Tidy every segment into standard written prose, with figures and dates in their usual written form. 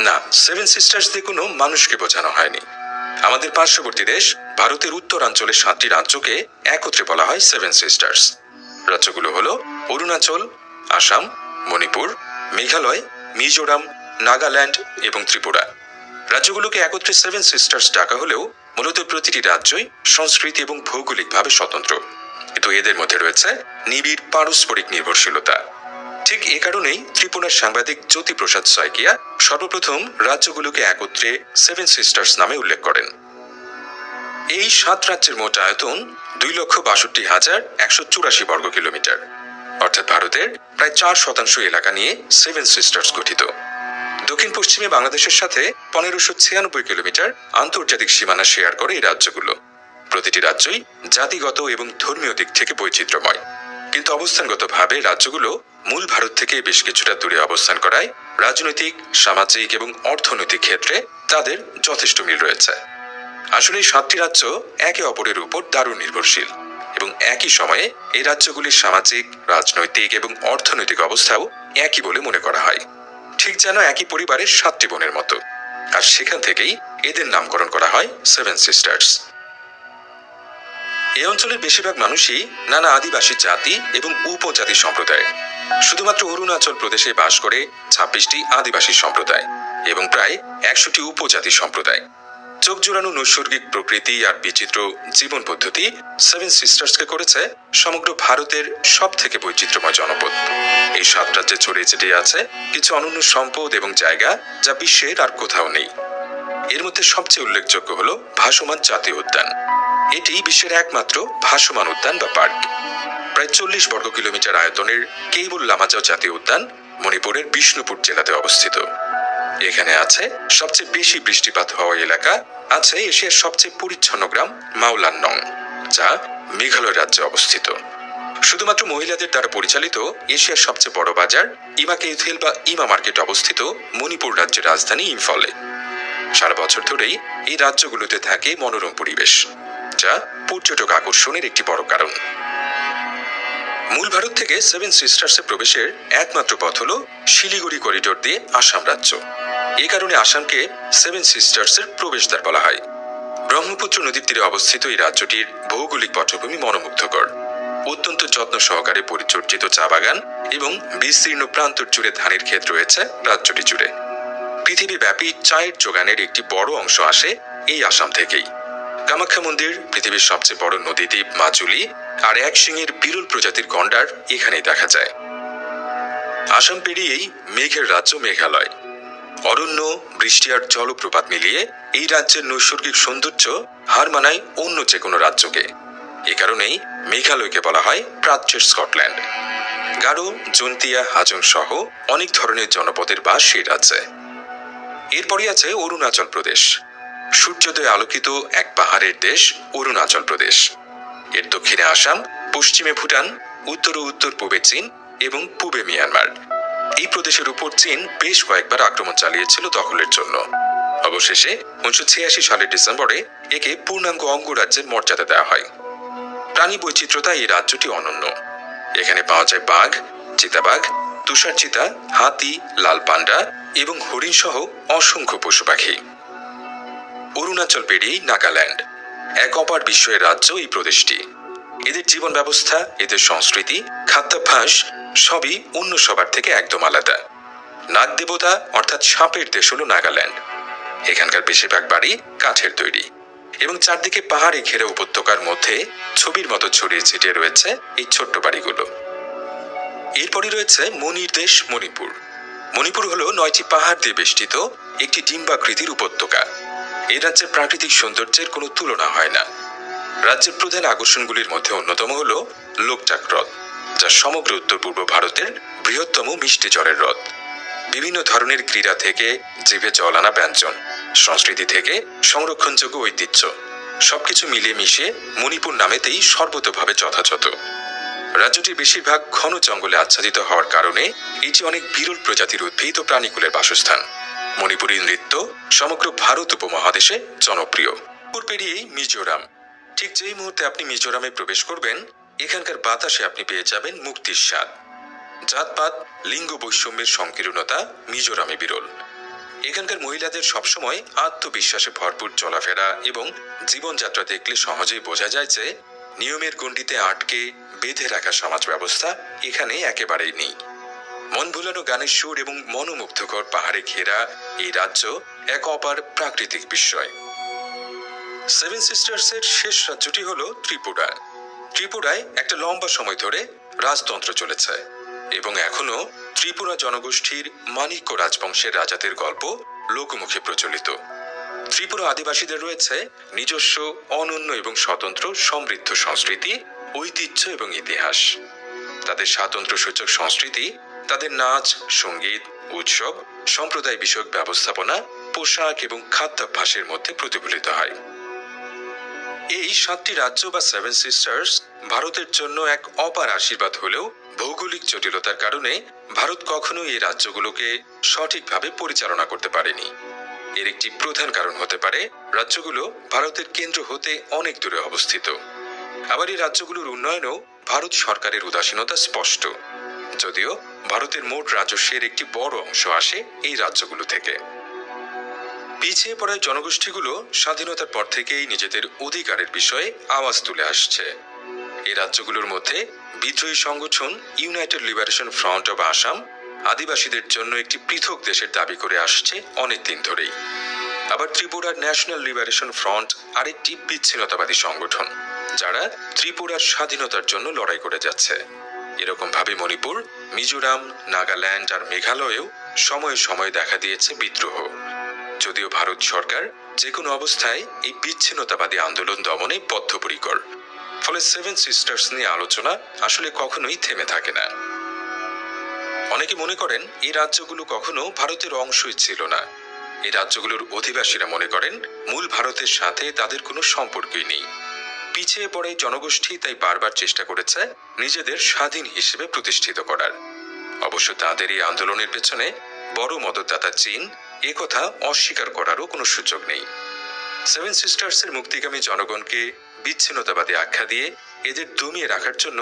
না, seven sisters দিয়ে কোনো মানুষকে বোঝানো হয়নি। আমাদের পার্শ্ববর্তী দেশ ভারতের উত্তরাঞ্চলের 7টি রাজ্যকে একত্রে বলা হয় সেভেন সিস্টার্স। রাজ্যগুলো হলো অরুণাচল, আসাম, মণিপুর, মেঘালয়, মিজোরাম, নাগাল্যান্ড এবং ত্রিপুরা। রাজ্যগুলোকে একত্রে সেভেন সিস্টার্স ডাকা হলেও মূলত প্রতিটি রাজ্যই সংস্কৃতি এবং ভৌগোলিকভাবে স্বতন্ত্র, কিন্তু এদের মধ্যে রয়েছে নিবিড় পারস্পরিক নির্ভরশীলতা। ঠিক এ কারণেই ত্রিপুরার সাংবাদিক জ্যোতিপ্রসাদ শইকিয়া সর্বপ্রথম রাজ্যগুলোকে একত্রে সেভেন সিস্টার্স নামে উল্লেখ করেন। এই 7 রাজ্যের মোট আয়তন 2,62,184 বর্গ কিলোমিটার, অর্থাৎ ভারতের প্রায় 4% এলাকা নিয়ে সেভেন সিস্টার্স গঠিত। দক্ষিণ পশ্চিমে বাংলাদেশের সাথে 1596 কিলোমিটার আন্তর্জাতিক সীমানা শেয়ার করে এই রাজ্যগুলো। প্রতিটি রাজ্যই জাতিগত এবং ধর্মীয় দিক থেকে বৈচিত্র্যময়, কিন্তু অবস্থানগতভাবে রাজ্যগুলো মূল ভারত থেকে বেশ কিছুটা দূরে অবস্থান করায় রাজনৈতিক, সামাজিক এবং অর্থনৈতিক ক্ষেত্রে তাদের যথেষ্ট মিল রয়েছে। আসলে এই 7টি রাজ্য একে অপরের উপর দারুণ নির্ভরশীল এবং একই সময়ে এই রাজ্যগুলির সামাজিক, রাজনৈতিক এবং অর্থনৈতিক অবস্থাও একই বলে মনে করা হয়, ঠিক যেন একই পরিবারের 7টি বোনের মতো। আর সেখান থেকেই এদের নামকরণ করা হয় সেভেন সিস্টার্স। এই অঞ্চলের বেশিরভাগ মানুষই নানা আদিবাসী জাতি এবং উপজাতি সম্প্রদায়। শুধুমাত্র অরুণাচল প্রদেশে বাস করে 26টি আদিবাসী সম্প্রদায় এবং প্রায় 100টি উপজাতি সম্প্রদায়। চোখ জোড়ানো নৈসর্গিক প্রকৃতি আর বিচিত্র জীবন পদ্ধতি সেভেন সিস্টার্সকে করেছে সমগ্র ভারতের সব থেকে বৈচিত্র্যময় জনপদ। এই 7 রাজ্যে ছড়িয়ে ছিটিয়ে আছে কিছু অনন্য সম্পদ এবং জায়গা যা বিশ্বের আর কোথাও নেই। এর মধ্যে সবচেয়ে উল্লেখযোগ্য হলো ভাসমান জাতীয় উদ্যান। এটি বিশ্বের একমাত্র ভাসমান উদ্যান বা পার্ক। প্রায় 40 বর্গ কিলোমিটার আয়তনের কেইবুল লামাজাও জাতীয় উদ্যান মণিপুরের বিষ্ণুপুর জেলাতে অবস্থিত। এখানে আছে সবচেয়ে বেশি বৃষ্টিপাত হওয়া এলাকা, আছে এশিয়ার সবচেয়ে পরিচ্ছন্ন গ্রাম মাওলানং, যা মেঘালয় রাজ্যে অবস্থিত। শুধুমাত্র মহিলাদের দ্বারা পরিচালিত এশিয়ার সবচেয়ে বড় বাজার ইমা কেইথেল বা ইমা মার্কেট অবস্থিত মণিপুর রাজ্যের রাজধানী ইম্ফলে। সারা বছর ধরেই এই রাজ্যগুলোতে থাকে মনোরম পরিবেশ, যা পর্যটক আকর্ষণের একটি বড় কারণ। মূল ভারত থেকে সেভেন সিস্টার্সে প্রবেশের একমাত্র পথ হল শিলিগুড়ি করিডোর দিয়ে আসাম রাজ্য। এই কারণে আসামকে সেভেন সিস্টার্সের প্রবেশদ্বার বলা হয়। ব্রহ্মপুত্র নদীর তীরে অবস্থিত এই রাজ্যটির ভৌগোলিক পটভূমি মনোমুগ্ধকর। অত্যন্ত যত্ন সহকারে পরিচর্যিত চা বাগান এবং বিস্তীর্ণ প্রান্তর জুড়ে ধানের ক্ষেত রয়েছে রাজ্যটি জুড়ে। পৃথিবীব্যাপী চায়ের যোগানের একটি বড় অংশ আসে এই আসাম থেকেই। কামাখ্যা মন্দির, পৃথিবীর সবচেয়ে বড় নদীদ্বীপ মাজুলি আর এক শিঙের বিরল প্রজাতির গন্ডার এখানেই দেখা যায়। আসাম পেরিয়েই মেঘের রাজ্য মেঘালয়। অরণ্য, বৃষ্টি আর জলপ্রপাত মিলিয়ে এই রাজ্যের নৈসর্গিক সৌন্দর্য হার মানায় অন্য যে কোনো রাজ্যকে। এ কারণেই মেঘালয়কে বলা হয় প্রাচ্যের স্কটল্যান্ড। গারো, জন্তিয়া, হাজং সহ অনেক ধরনের জনপদের বাস সেই রাজ্যে। এরপরই আছে অরুণাচল প্রদেশ। সূর্যোদয়ে আলোকিত এক পাহাড়ের দেশ অরুণাচল প্রদেশ। এর দক্ষিণে আসাম, পশ্চিমে ভুটান, উত্তর ও উত্তর পূবে চীন এবং পূবে মিয়ানমার। এই প্রদেশের উপর চীন বেশ কয়েকবার আক্রমণ চালিয়েছিল দখলের জন্য। অবশেষে 1986 সালের ডিসেম্বরে একে পূর্ণাঙ্গ অঙ্গরাজ্যের মর্যাদা দেওয়া হয়। প্রাণী বৈচিত্র্যতা এই রাজ্যটি অনন্য। এখানে পাওয়া যায় বাঘ, চিতাবাঘ, তুষার চিতা, হাতি, লাল পান্ডা এবং হরিণ সহ অসংখ্য পশু পাখি। অরুণাচল পেরিয়েই নাগাল্যান্ড, এক অপার বিস্ময়ের রাজ্য এই প্রদেশটি। এদের জীবন ব্যবস্থা, এদের সংস্কৃতি, খাদ্যাভ্যাস সবই অন্য সবার থেকে একদম আলাদা। নাগ দেবতা অর্থাৎ সাপের দেশ হল নাগাল্যান্ড। এখানকার বেশিরভাগ বাড়ি কাঠের তৈরি এবং চারদিকে পাহাড়ে ঘেরা উপত্যকার মধ্যে ছবির মতো ছড়িয়ে ছিটিয়ে রয়েছে এই ছোট্ট বাড়িগুলো। এরপরই রয়েছে মনির দেশ মণিপুর। মণিপুর হলো 9টি পাহাড় দিয়ে বেষ্টিত একটি ডিম্বাকৃতির উপত্যকা। এই রাজ্যের প্রাকৃতিক সৌন্দর্যের কোনো তুলনা হয় না। রাজ্যের প্রধান আকর্ষণগুলির মধ্যে অন্যতম হল লোকটাক হ্রদ, যা সমগ্র উত্তর পূর্ব ভারতের বৃহত্তম মিষ্টি জলের হ্রদ। বিভিন্ন ধরনের ক্রীড়া থেকে জিভে জল আনা ব্যঞ্জন, সংস্কৃতি থেকে সংরক্ষণযোগ্য ঐতিহ্য, সবকিছু মিলিয়ে মিশে মণিপুর নামেতেই সর্বতোভাবে যথাযথ। রাজ্যটির বেশিরভাগ ঘন জঙ্গলে আচ্ছাদিত হওয়ার কারণে এটি অনেক বিরল প্রজাতির উদ্ভিদ ও প্রাণীকুলের বাসস্থান। মণিপুরী নৃত্য সমগ্র ভারত উপমহাদেশে জনপ্রিয়। মণিপুর পেরিয়েই মিজোরাম। ঠিক যেই মুহূর্তে আপনি মিজোরামে প্রবেশ করবেন, এখানকার বাতাসে আপনি পেয়ে যাবেন মুক্তির স্বাদ। জাতপাত, লিঙ্গ বৈষম্যের সংকীর্ণতা মিজোরামে বিরল। এখানকার মহিলাদের সবসময় আত্মবিশ্বাসে ভরপুর চলাফেরা এবং জীবনযাত্রা দেখলে সহজেই বোঝা যায় যে নিয়মের গণ্ডিতে আটকে বেঁধে রাখা সমাজ ব্যবস্থা এখানে একেবারেই নেই। মন ভুলানো গানের সুর এবং মনোমুগ্ধকর পাহাড়ে ঘেরা এই রাজ্য এক অপার প্রাকৃতিক বিস্ময়। সেভেন সিস্টার্সের শেষ রাজ্যটি হল ত্রিপুরা। ত্রিপুরায় একটা লম্বা সময় ধরে রাজতন্ত্র চলেছে এবং এখনো ত্রিপুরা জনগোষ্ঠীর মাণিক্য রাজবংশের রাজাদের গল্প লোকমুখে প্রচলিত। ত্রিপুরা আদিবাসীদের রয়েছে নিজস্ব অনন্য এবং স্বতন্ত্র সমৃদ্ধ সংস্কৃতি, ঐতিহ্য এবং ইতিহাস। তাদের স্বাতন্ত্র্যসূচক সংস্কৃতি তাদের নাচ, সঙ্গীত, উৎসব, সম্প্রদায় বিষয়ক ব্যবস্থাপনা, পোশাক এবং খাদ্যাভ্যাসের মধ্যে প্রতিফলিত হয়। এই 7টি রাজ্য বা সেভেন সিস্টার্স ভারতের জন্য এক অপার আশীর্বাদ হলেও ভৌগোলিক জটিলতার কারণে ভারত কখনোই এই রাজ্যগুলোকে সঠিকভাবে পরিচালনা করতে পারেনি। এর একটি প্রধান কারণ হতে পারে রাজ্যগুলো ভারতের কেন্দ্র হতে অনেক দূরে অবস্থিত। আবার এই রাজ্যগুলোর উন্নয়নেও ভারত সরকারের উদাসীনতা স্পষ্ট, যদিও ভারতের মোট রাজস্বের একটি বড় অংশ আসে এই রাজ্যগুলো থেকে। পিছিয়ে পড়া জনগোষ্ঠীগুলো স্বাধীনতার পর থেকেই নিজেদের অধিকারের বিষয়ে আওয়াজ তুলে আসছে। এই রাজ্যগুলোর মধ্যে বিদ্রোহী সংগঠন United liberation front of Assam আদিবাসীদের জন্য একটি পৃথক দেশের দাবি করে আসছে অনেক দিন ধরেই। আবার ত্রিপুরার ন্যাশনাল লিবারেশন ফ্রন্ট আরেকটি বিচ্ছিন্নতাবাদী সংগঠন, যারা ত্রিপুরার স্বাধীনতার জন্য লড়াই করে যাচ্ছে। এরকম ভাবে মণিপুর, মিজোরাম, নাগাল্যান্ড আর মেঘালয়েও সময়ে সময়ে দেখা দিয়েছে বিদ্রোহ। যদিও ভারত সরকার যে কোনো অবস্থায় এই বিচ্ছিন্নতাবাদী আন্দোলন দমনে বদ্ধপরিকর, ফলে সেভেন সিস্টার্স নিয়ে আলোচনা আসলে কখনোই থেমে থাকে না। অনেকে মনে করেন এই রাজ্যগুলো কখনো ভারতের অংশই ছিল না। এই রাজ্যগুলোর অধিবাসীরা মনে করেন মূল ভারতের সাথে তাদের কোনো সম্পর্কই নেই। পিছিয়ে পড়ে জনগোষ্ঠী তাই বারবার চেষ্টা করেছে নিজেদের স্বাধীন হিসেবে প্রতিষ্ঠিত করার। অবশ্য তাদের এই আন্দোলনের পেছনে বড় মদতদাতা চীন, একথা অস্বীকার করারও কোনো সুযোগ নেই। সেভেন সিস্টার্সের মুক্তিগামী জনগণকে বিচ্ছিন্নতাবাদী আখ্যা দিয়ে এদের দমিয়ে রাখার জন্য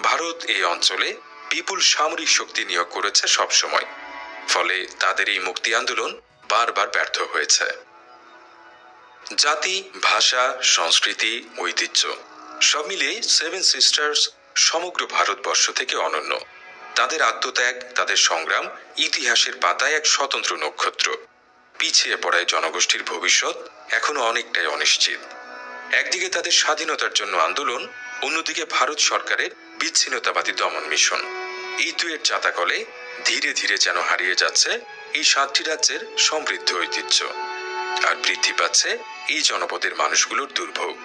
ভারত এই অঞ্চলে বিপুল সামরিক শক্তি নিয়োগ করেছে সবসময়, ফলে তাদের এই মুক্তি আন্দোলন বারবার ব্যর্থ হয়েছে। জাতি, ভাষা, সংস্কৃতি, ঐতিহ্য সব মিলিয়ে সেভেন সিস্টার্স সমগ্র ভারতবর্ষ থেকে অনন্য। তাদের আত্মত্যাগ, তাদের সংগ্রাম ইতিহাসের পাতায় এক স্বতন্ত্র নক্ষত্র। পিছিয়ে পড়ায় জনগোষ্ঠীর ভবিষ্যৎ এখনো অনেকটাই অনিশ্চিত। একদিকে তাদের স্বাধীনতার জন্য আন্দোলন, অন্যদিকে ভারত সরকারের বিচ্ছিন্নতাবাদী দমন মিশন। এই দুয়ের চাতাকলে ধীরে ধীরে যেন হারিয়ে যাচ্ছে এই 7টি রাজ্যের সমৃদ্ধ ঐতিহ্য, আর বৃদ্ধি পাচ্ছে এই জনপদের মানুষগুলোর দুর্ভোগ।